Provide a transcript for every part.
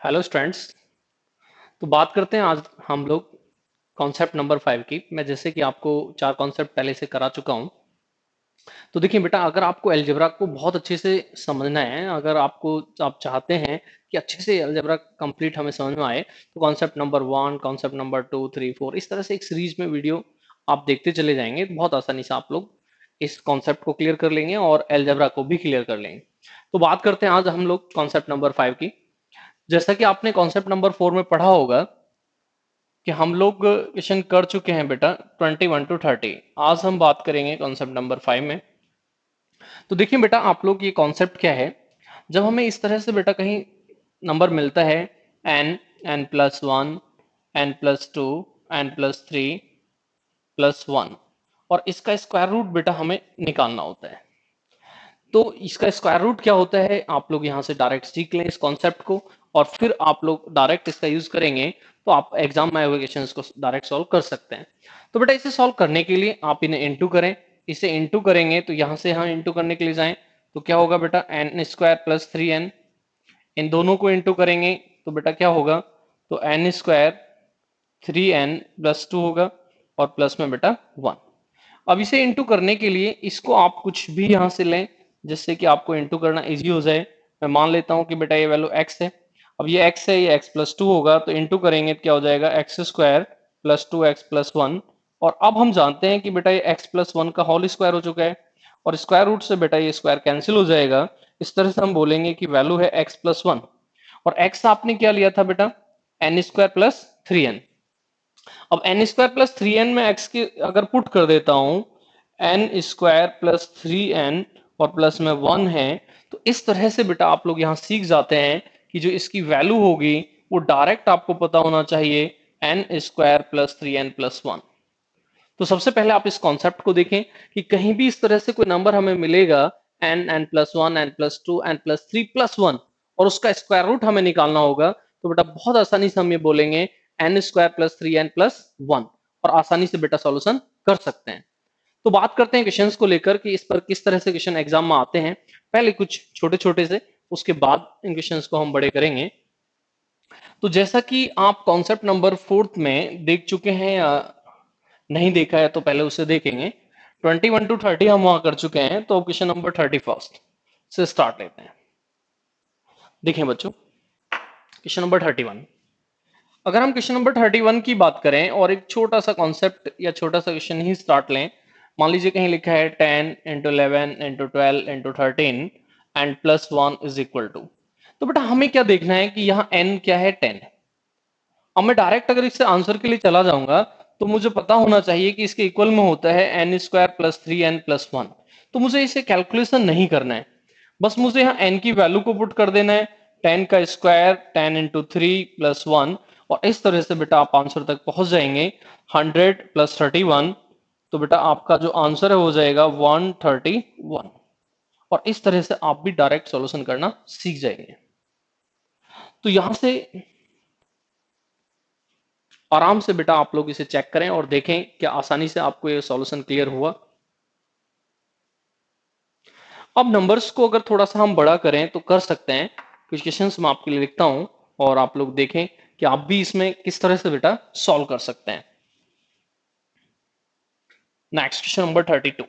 Hello students. तो बात करते हैं आज हम लोग कॉन्सेप्ट नंबर 5 की। मैं जैसे कि आपको चार कॉन्सेप्ट पहले से करा चुका हूं। तो देखिए बेटा, अगर आपको अलजेब्रा को बहुत अच्छे से समझना है, अगर आप चाहते हैं कि अच्छे से अलजेब्रा कंप्लीट हमें समझ में आए, तो कॉन्सेप्ट नंबर 1, कॉन्सेप्ट नंबर 2, 3, 4 इस तरह से एक सीरीज में वीडियो आप देखते चले जाएंगे। तो बहुत आसानी से आप लोग इस कॉन्सेप्ट को क्लियर कर लेंगे और अलजेब्रा को भी क्लियर कर लेंगे। तो बात करते हैं आज हम लोग कॉन्सेप्ट नंबर 5 की। जैसा कि आपने कॉन्सेप्ट नंबर 4 में पढ़ा होगा कि हम लोग क्वेश्चन कर चुके हैं बेटा 21 to 30। आज हम बात करेंगे कॉन्सेप्ट नंबर 5 में। तो देखिए बेटा, आप लोग ये कॉन्सेप्ट क्या है। जब हमें इस तरह से बेटा कहीं नंबर मिलता है n, n+1, n+2, n+3 +1 और इसका स्क्वायर रूट बेटा हमें निकालना होता है। तो इसका स्क्वायर रूट क्या होता है, आप लोग यहाँ से डायरेक्ट सीख लें इस कॉन्सेप्ट को और फिर आप लोग डायरेक्ट इसका यूज करेंगे तो आप एग्जाम में क्वेश्चंस को डायरेक्ट सॉल्व कर सकते हैं। तो बेटा इसे सॉल्व करने के लिए आप इन्हें इंटू करें। इसे इंटू करेंगे तो यहाँ से यहाँ इंटू करने के लिए जाएं तो क्या होगा बेटा, n² + 3n। इन दोनों को इंटू करेंगे तो बेटा क्या होगा, तो n² 3n+2 होगा और प्लस में बेटा 1। अब इसे इंटू करने के लिए इसको आप कुछ भी यहां से लें जिससे कि आपको इंटू करना इजी हो जाए। मैं मान लेता हूं कि बेटा ये वैल्यू x है। अब ये x है, ये x+2 होगा तो इंटू करेंगे तो क्या हो जाएगा, x² + 2x+1। और अब हम जानते हैं कि बेटा ये x+1 का होल स्क्वायर हो चुका है और स्क्वायर रूट से बेटा ये स्क्वायर कैंसिल हो जाएगा। इस तरह से हम बोलेंगे कि वैल्यू है x+1 और x आपने क्या लिया था बेटा, n² + 3n। अब n² + 3n में x की अगर पुट कर देता हूं, n² + 3n और प्लस में 1 है। तो इस तरह से बेटा आप लोग यहां सीख जाते हैं कि जो इसकी वैल्यू होगी वो डायरेक्ट आपको पता होना चाहिए, n² + 3n+1। तो सबसे पहले आप इस कॉन्सेप्ट को देखें कि कहीं भी इस तरह से कोई नंबर हमें मिलेगा n, n+1, n+2, n+3+1 और उसका स्क्वायर रूट हमें निकालना होगा, तो बेटा बहुत आसानी से हम ये बोलेंगे n² + 3n+1 और आसानी से बेटा सॉल्यूशन कर सकते हैं। तो बात करते हैं क्वेश्चंस को लेकर कि इस पर किस तरह से क्वेश्चन एग्जाम में आते हैं। पहले कुछ छोटे छोटे से, उसके बाद इन क्वेश्चंस को हम बड़े करेंगे। तो जैसा कि आप कॉन्सेप्ट नंबर 4 में देख चुके हैं या नहीं देखा है तो पहले उसे देखेंगे। 21 to 30 हम वहां कर चुके हैं, तो क्वेश्चन नंबर 31 से स्टार्ट लेते हैं। देखें बच्चों, क्वेश्चन नंबर 31। अगर हम क्वेश्चन नंबर 31 की बात करें और एक छोटा सा कॉन्सेप्ट या छोटा सा क्वेश्चन ही स्टार्ट लें। मान लीजिए कहीं लिखा है 10 × 11 × 12 × 13 एंड +1 = 2। तो बेटा हमें क्या देखना है कि यहाँ n क्या है, 10। अब मैं डायरेक्ट अगर इससे आंसर के लिए चला जाऊंगा तो मुझे पता होना चाहिए कि इसके इक्वल में होता है n² + 3n+1। तो मुझे इसे कैलकुलेशन नहीं करना है, बस मुझे यहाँ n की वैल्यू को पुट कर देना है। 10 का स्क्वायर 10 × 3 + 1 और इस तरह से बेटा आप आंसर तक पहुंच जाएंगे। 100 + 31, तो बेटा आपका जो आंसर है हो जाएगा 131। और इस तरह से आप भी डायरेक्ट सॉल्यूशन करना सीख जाएंगे। तो यहां से आराम से बेटा आप लोग इसे चेक करें और देखें क्या आसानी से आपको ये सॉल्यूशन क्लियर हुआ। अब नंबर्स को अगर थोड़ा सा हम बड़ा करें तो कर सकते हैं। कुछ क्वेश्चंस मैं आपके लिए लिखता हूं और आप लोग देखें कि आप भी इसमें किस तरह से बेटा सॉल्व कर सकते हैं। Next question number 32।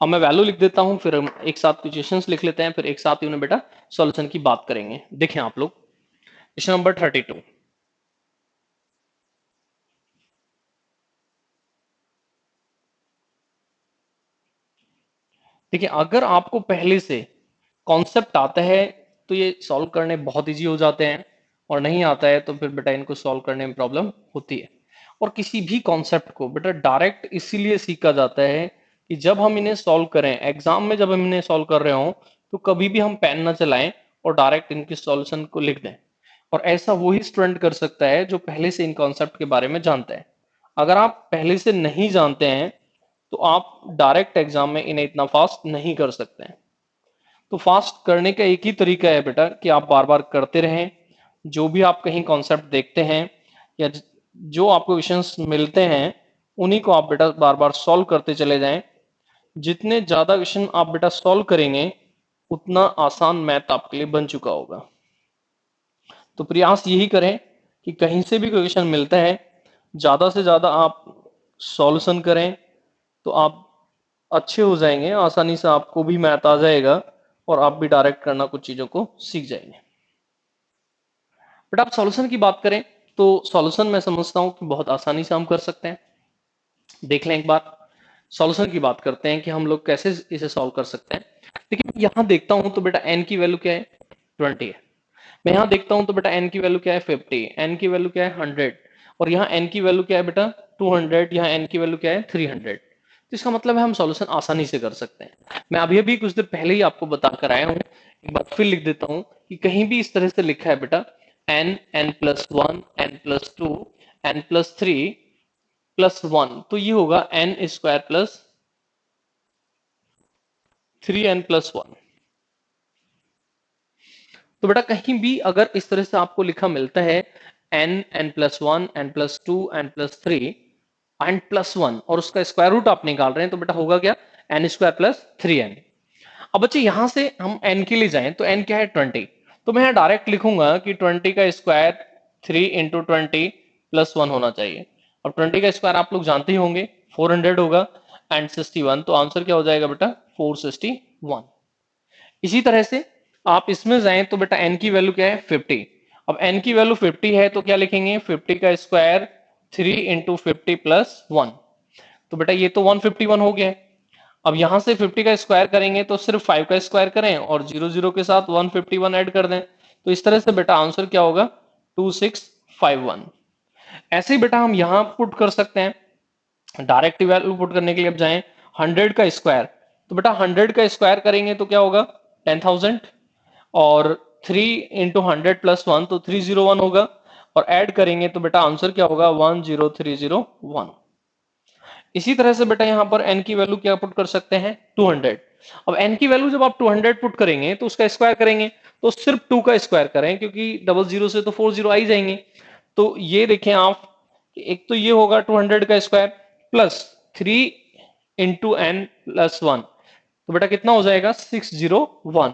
अब मैं वैल्यू लिख देता हूं, फिर हम एक साथ कुछ क्वेश्चंस लिख लेते हैं, फिर एक साथ ही उन्हें बेटा सॉल्यूशन की बात करेंगे। देखें आप लोग क्वेश्चन नंबर 32। देखिए, अगर आपको पहले से कॉन्सेप्ट आता है तो ये सॉल्व करने बहुत इजी हो जाते हैं, और नहीं आता है तो फिर बेटा इनको सॉल्व करने में प्रॉब्लम होती है। और किसी भी कॉन्सेप्ट को बेटा डायरेक्ट इसीलिए सीखा जाता है कि जब हम इन्हें सॉल्व करें एग्जाम में, जब हम इन्हें सॉल्व कर रहे हो तो कभी भी हम पेन ना चलाएं और डायरेक्ट इनके सॉल्यूशन को लिख दें। और ऐसा वही स्टूडेंट कर सकता है जो पहले से इन कॉन्सेप्ट के बारे में जानता है। अगर आप पहले से नहीं जानते हैं तो आप डायरेक्ट एग्जाम में इन्हें इतना फास्ट नहीं कर सकते हैं। तो फास्ट करने का एक ही तरीका है बेटा कि आप बार बार करते रहें। जो भी आप कहीं कॉन्सेप्ट देखते हैं या जो आपको क्वेश्चंस मिलते हैं उन्हीं को आप बेटा बार बार सॉल्व करते चले जाएं। जितने ज्यादा क्वेश्चन आप बेटा सॉल्व करेंगे उतना आसान मैथ आपके लिए बन चुका होगा। तो प्रयास यही करें कि कहीं से भी क्वेश्चन मिलता है ज्यादा से ज्यादा आप सॉल्यूशन करें, तो आप अच्छे हो जाएंगे, आसानी से आपको भी मैथ आ जाएगा और आप भी डायरेक्ट करना कुछ चीजों को सीख जाएंगे। बट आप सॉल्यूशन की बात करें तो सॉल्यूशन मैं समझता हूं कि बहुत आसानी से हम कर सकते हैं। देख लें एक बार, सॉल्यूशन की बात करते हैं कि हम लोग कैसे इसे सॉल्व कर सकते हैं। देखिए मैं यहां देखता हूं तो बेटा n की वैल्यू क्या है, 20 है। मैं यहां देखता हूं तो बेटा n की वैल्यू क्या है, 50, n की वैल्यू क्या है, 100, और यहाँ n की वैल्यू क्या है बेटा, 200, यहाँ n की वैल्यू क्या है, 300। तो इसका मतलब है हम सॉल्यूशन आसानी से कर सकते हैं। मैं अभी अभी कुछ देर पहले ही आपको बता कर आया हूं, एक बार फिर लिख देता हूं कि कहीं भी इस तरह से लिखा है बेटा n, n+1, n+2, n+3 +1, तो ये होगा n² प्लस 3n+1। तो बेटा कहीं भी अगर इस तरह से आपको लिखा मिलता है n, n+1, n+2, n+3, n+1 और उसका स्क्वायर रूट आप निकाल रहे हैं, तो बेटा होगा क्या, n² + 3n। अब बच्चे यहां से हम n के लिए जाएं तो n क्या है, 20। तो मैं यहाँ डायरेक्ट लिखूंगा कि 20 का स्क्वायर 3 × 20 + 1 होना चाहिए। अब 20 का स्क्वायर आप लोग जानते ही होंगे, 400 होगा, एंड 61, तो आंसर क्या हो जाएगा बेटा, 461। इसी तरह से आप इसमें जाएं तो बेटा n की वैल्यू क्या है, 50। अब n की वैल्यू 50 है तो क्या लिखेंगे, 50 का स्क्वायर 3 × 50 + 1, तो बेटा ये तो 151 हो गया। अब यहां से 50 का स्क्वायर करेंगे तो सिर्फ 5 का स्क्वायर करें और 0 0 के साथ 151 ऐड कर दें, तो इस तरह से बेटा आंसर क्या होगा, 2651। ऐसे ही बेटा हम यहां पुट कर सकते हैं, डायरेक्ट वैल्यू पुट करने के लिए अब जाएं 100 का स्क्वायर, तो बेटा 100 का स्क्वायर करेंगे तो क्या होगा, 10,000, और 3 × 100 + 1 तो 301 होगा, और ऐड करेंगे तो बेटा आंसर क्या होगा, 10301। इसी तरह से बेटा यहां पर n की वैल्यू क्या पुट कर सकते हैं, 200। अब n की वैल्यू जब आप 200 पुट करेंगे तो उसका स्क्वायर करेंगे, तो सिर्फ 2 का स्क्वायर करें क्योंकि डबल जीरो से तो 40 आ ही जाएंगे। तो ये देखें आप, एक तो ये होगा 200 का स्क्वायर प्लस 3 × n+1, तो बेटा कितना हो जाएगा, 601,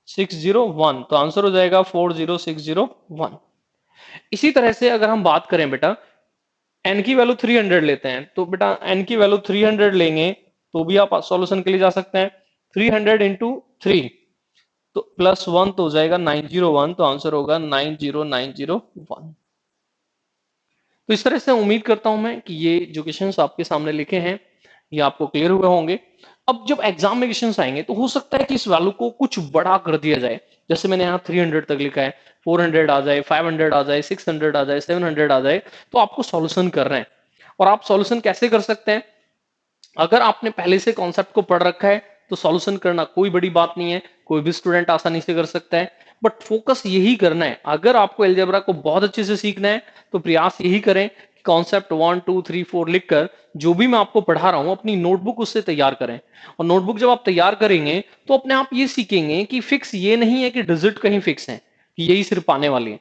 601, तो आंसर हो जाएगा 40601। इसी तरह से अगर हम बात करें बेटा n की वैल्यू 300 लेते हैं, तो बेटा n की वैल्यू 300 लेंगे तो भी आप सॉल्यूशन के लिए जा सकते हैं। 300 × 3 तो +1 तो हो जाएगा 901, तो आंसर होगा 90901। तो इस तरह से उम्मीद करता हूं मैं कि ये जो क्वेश्चंस आपके सामने लिखे हैं ये आपको क्लियर हुए होंगे। अब जब एग्जाम में क्वेश्चंस आएंगे तो हो सकता है कि इस वैल्यू को कुछ बड़ा कर दिया जाए, जैसे मैंने यहाँ 300 तक लिखा है, 400 आ जाए, 500 आ जाए, 600 आ जाए, 700 आ जाए, तो आपको सॉल्यूशन कर रहे हैं। और आप सॉल्यूशन कैसे कर सकते हैं, अगर आपने पहले से कॉन्सेप्ट को पढ़ रखा है तो सॉल्यूशन करना कोई बड़ी बात नहीं है, कोई भी स्टूडेंट आसानी से कर सकता है। बट फोकस यही करना है, अगर आपको एलजेब्रा को बहुत अच्छे से सीखना है तो प्रयास यही करें कि कॉन्सेप्ट 1 2 3 4 लिखकर जो भी मैं आपको पढ़ा रहा हूं अपनी नोटबुक उससे तैयार करें। और नोटबुक जब आप तैयार करेंगे तो अपने आप ये सीखेंगे कि फिक्स ये नहीं है कि डिजिट कहीं फिक्स है कि यही सिर्फ आने वाली है।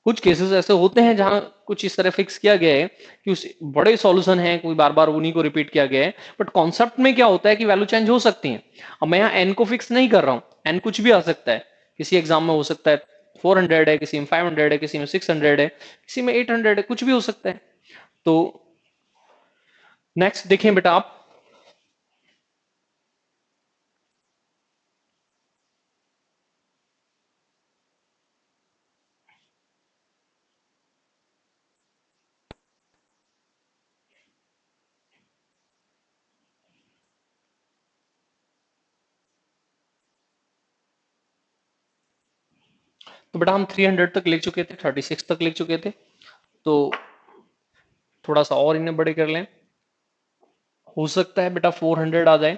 कुछ केसेस ऐसे होते हैं जहां कुछ इस तरह फिक्स किया गया है कि उस बड़े सॉल्यूशन है, कोई बार बार उन्हीं को रिपीट किया गया है, बट कॉन्सेप्ट में क्या होता है कि वैल्यू चेंज हो सकती है। अब मैं यहाँ एन को फिक्स नहीं कर रहा हूँ, एन कुछ भी आ सकता है, किसी एग्जाम में हो सकता है 400 है, किसी में 500 है, किसी में 600 है, किसी में 800 है, कुछ भी हो सकता है। तो नेक्स्ट देखें बेटा आप, तो बेटा हम 300 तक लिख चुके थे, 36 तक लिख चुके थे, तो थोड़ा सा और इन्हें बड़े कर लें। हो सकता है बेटा 400 आ जाए,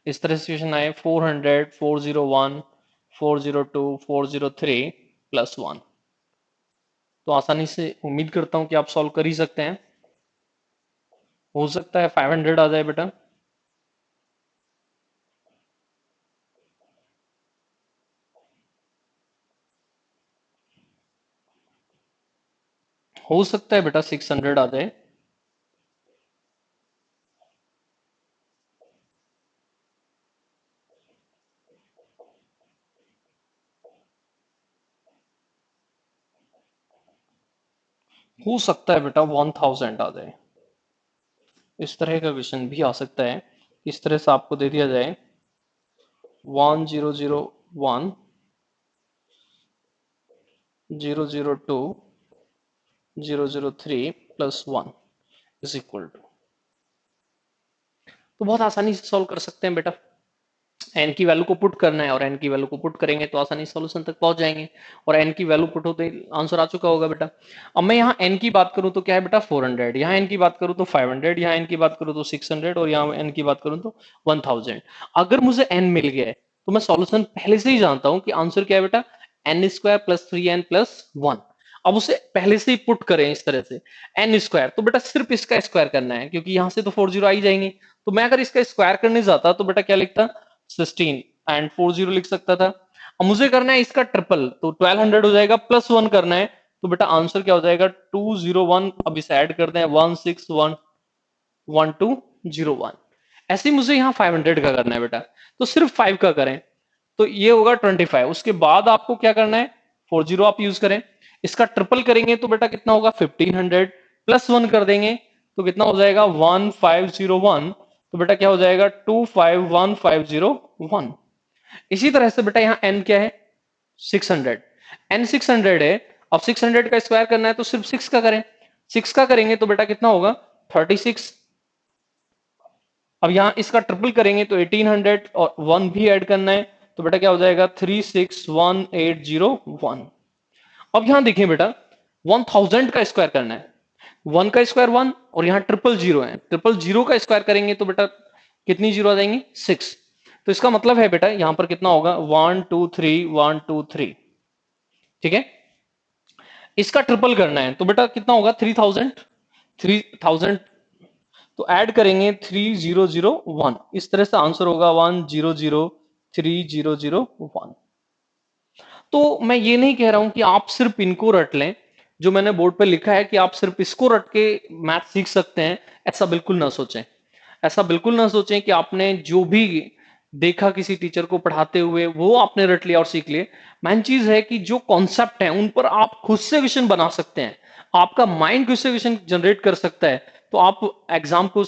इस तरह सिचुएशन आए 400, 401, 402, 403 +1, तो आसानी से उम्मीद करता हूं कि आप सॉल्व कर ही सकते हैं। हो सकता है 500 आ जाए बेटा, हो सकता है बेटा 600 आ जाए, हो सकता है बेटा 1000 आ जाए, इस तरह का क्वेश्चन भी आ सकता है। इस तरह से आपको दे दिया जाए 1001 002 003 प्लस 1 इज इक्वल टू, तो बहुत आसानी से सॉल्व कर सकते हैं बेटा। एन की वैल्यू को पुट करना है और एन की वैल्यू को पुट करेंगे तो आसानी से सॉल्यूशन तक पहुंच जाएंगे, और एन की वैल्यू पुट होते ही आंसर आ चुका होगा बेटा। अब मैं यहाँ एन की बात करूं तो क्या है बेटा 400, यहाँ एन की बात करूं तो 500, यहाँ एन की बात करूं तो 600 और यहाँ एन की बात करूं तो 1000। अगर मुझे एन मिल गया है तो मैं सॉल्यूशन पहले से ही जानता हूं कि आंसर क्या है बेटा, N square plus 3n plus 1। अब उसे पहले से ही पुट करें इस तरह से, एन स्क्वायर, तो बेटा सिर्फ इसका स्क्वायर करना है क्योंकि यहां से तो 40 आ ही जाएंगे। तो मैं अगर इसका स्क्वायर करने जाता तो बेटा क्या लिखता, 16 एंड 40 लिख सकता था। अब मुझे करना है इसका ट्रिपल, तो 1200 हो जाएगा, प्लस 1 करना है, तो बेटा आंसर क्या हो जाएगा 201। अब इसे ऐड करते हैं 161201। ऐसे ही मुझे यहाँ 500 का करना है बेटा, तो सिर्फ 5 का करें तो ये होगा 25। उसके बाद आपको क्या करना है, 40 आप यूज करें, इसका ट्रिपल करेंगे तो बेटा कितना होगा 1500, प्लस 1 कर देंगे तो कितना हो जाएगा 1501, तो बेटा क्या हो जाएगा 251501। इसी तरह से बेटा यहाँ n क्या है 600, n 600 है। अब 600 का स्क्वायर करना है तो सिर्फ 6 का करें, 6 का करेंगे तो बेटा कितना होगा 36। अब यहाँ इसका ट्रिपल करेंगे तो 1800 और 1 भी ऐड करना है तो बेटा क्या हो जाएगा 361801। अब यहाँ देखिए बेटा 1000 का स्क्वायर करना है, 1 का स्क्वायर 1 और यहाँ ट्रिपल जीरो है, ट्रिपल जीरो का स्क्वायर करेंगे तो बेटा कितनी जीरो आ जाएंगी 6। तो इसका मतलब है बेटा यहाँ पर कितना होगा 1 2 3 1 2 3, ठीक है। इसका ट्रिपल करना है तो बेटा कितना होगा 3000, 3000 तो ऐड करेंगे 3001, इस तरह से आंसर होगा 10030001। तो मैं ये नहीं कह रहा हूं कि आप सिर्फ इनको रट लें, जो मैंने बोर्ड पे लिखा है कि आप सिर्फ इसको रट के मैथ सीख सकते हैं, ऐसा बिल्कुल ना सोचें। ऐसा बिल्कुल ना सोचें कि आपने जो भी देखा किसी टीचर को पढ़ाते हुए वो आपने रट लिया और सीख लिए। मेन चीज है कि जो कॉन्सेप्ट है उन पर आप खुद से क्वेश्चन बना सकते हैं, आपका माइंड खुद से क्वेश्चन जनरेट कर सकता है, तो आप एग्जाम को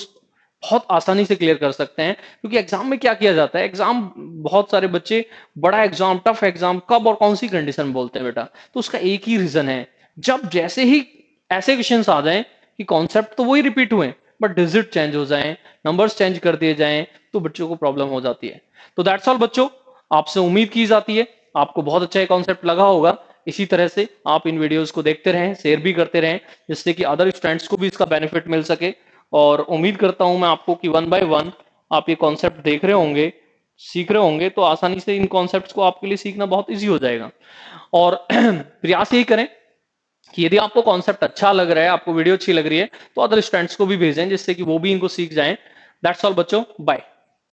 बहुत आसानी से क्लियर कर सकते हैं। क्योंकि एग्जाम में क्या किया जाता है, एग्जाम बहुत सारे बच्चे बड़ा एग्जाम टफ एग्जाम कब और कौन सी कंडीशन बोलते हैं बेटा, तो उसका एक ही रीजन है, जब जैसे ही ऐसे क्वेश्चंस आ जाएं कि कॉन्सेप्ट तो वही रिपीट हुए बट डिजिट चेंज हो जाएं, नंबर्स चेंज कर दिए जाएं, तो बच्चों को प्रॉब्लम हो जाती है। तो दैट्स ऑल बच्चों, आपसे उम्मीद की जाती है आपको बहुत अच्छा कॉन्सेप्ट लगा होगा। इसी तरह से आप इन वीडियोस को देखते रहें, शेयर भी करते रहें, जिससे कि अदर स्टूडेंट्स को भी इसका बेनिफिट मिल सके। और उम्मीद करता हूं मैं आपको कि वन बाय वन आप ये कॉन्सेप्ट देख रहे होंगे, सीख रहे होंगे, तो आसानी से इन कॉन्सेप्ट्स को आपके लिए सीखना बहुत इजी हो जाएगा। और प्रयास यही करें कि यदि आपको कॉन्सेप्ट अच्छा लग रहा है, आपको वीडियो अच्छी लग रही है, तो अदर स्टूडेंट्स को भी भेजें जिससे कि वो भी इनको सीख जाएं। दैट्स ऑल बच्चों, बाय।